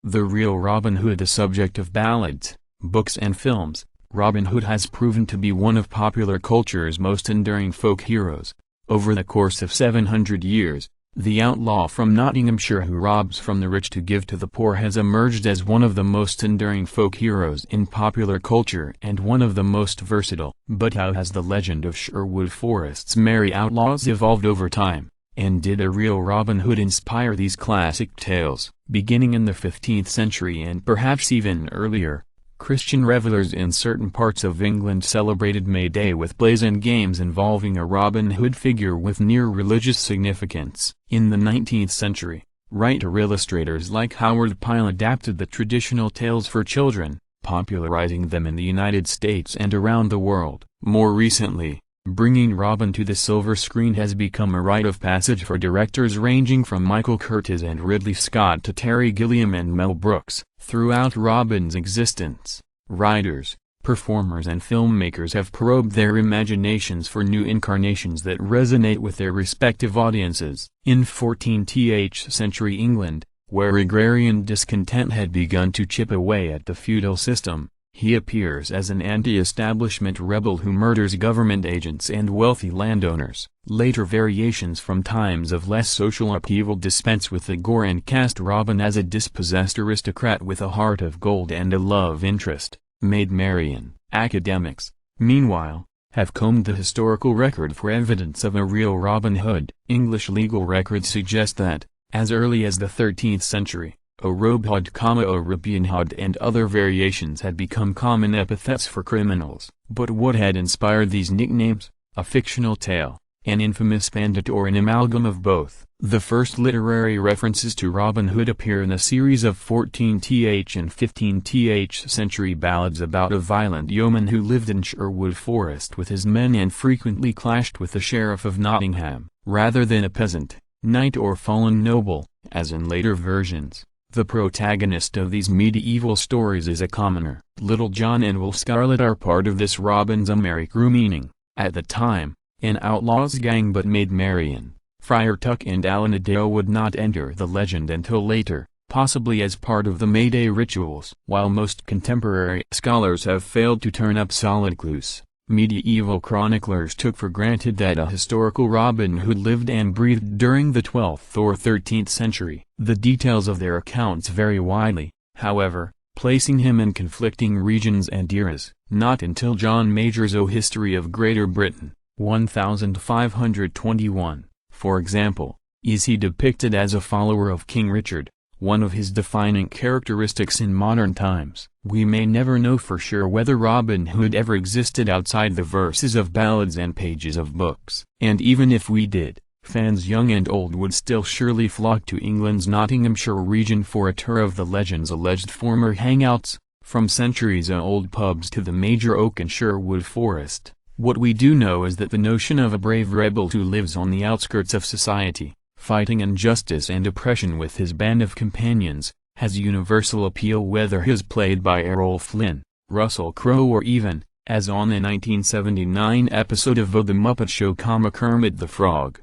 The real Robin Hood. A subject of ballads, books and films, Robin Hood has proven to be one of popular culture's most enduring folk heroes. Over the course of 700 years, the outlaw from Nottinghamshire who robs from the rich to give to the poor has emerged as one of the most enduring folk heroes in popular culture and one of the most versatile. But how has the legend of Sherwood Forest's merry outlaws evolved over time? And did a real Robin Hood inspire these classic tales? Beginning in the 15th century and perhaps even earlier, Christian revelers in certain parts of England celebrated May Day with plays and games involving a Robin Hood figure with near religious significance. In the 19th century, writer-illustrators like Howard Pyle adapted the traditional tales for children, popularizing them in the United States and around the world. More recently, bringing Robin to the silver screen has become a rite of passage for directors ranging from Michael Curtiz and Ridley Scott to Terry Gilliam and Mel Brooks. Throughout Robin's existence, writers, performers and filmmakers have probed their imaginations for new incarnations that resonate with their respective audiences. In 14th century England, where agrarian discontent had begun to chip away at the feudal system, he appears as an anti-establishment rebel who murders government agents and wealthy landowners. Later variations from times of less social upheaval dispense with the gore and cast Robin as a dispossessed aristocrat with a heart of gold and a love interest. Maid Marian. Academics, meanwhile, have combed the historical record for evidence of a real Robin Hood. English legal records suggest that, as early as the 13th century, a Robhod, a Robin Hood and other variations had become common epithets for criminals. But what had inspired these nicknames? A fictional tale, an infamous bandit or an amalgam of both? The first literary references to Robin Hood appear in a series of 14th and 15th century ballads about a violent yeoman who lived in Sherwood Forest with his men and frequently clashed with the Sheriff of Nottingham. Rather than a peasant, knight or fallen noble, as in later versions, the protagonist of these medieval stories is a commoner. Little John and Will Scarlet are part of this Robin's a merry crew, meaning, at the time, an outlaw's gang. But Maid Marian, Friar Tuck and Alan a Dale would not enter the legend until later, possibly as part of the May Day rituals. While most contemporary scholars have failed to turn up solid clues, medieval chroniclers took for granted that a historical Robin Hood lived and breathed during the 12th or 13th century. The details of their accounts vary widely, however, placing him in conflicting regions and eras. Not until John Major's O History of Greater Britain, 1521, for example, is he depicted as a follower of King Richard, one of his defining characteristics in modern times. We may never know for sure whether Robin Hood ever existed outside the verses of ballads and pages of books. And even if we did, fans young and old would still surely flock to England's Nottinghamshire region for a tour of the legend's alleged former hangouts, from centuries-old pubs to the major oak in Sherwood Forest. What we do know is that the notion of a brave rebel who lives on the outskirts of society, fighting injustice and oppression with his band of companions, has universal appeal whether he is played by Errol Flynn, Russell Crowe or even, as on the 1979 episode of The Muppet Show, Kermit the Frog.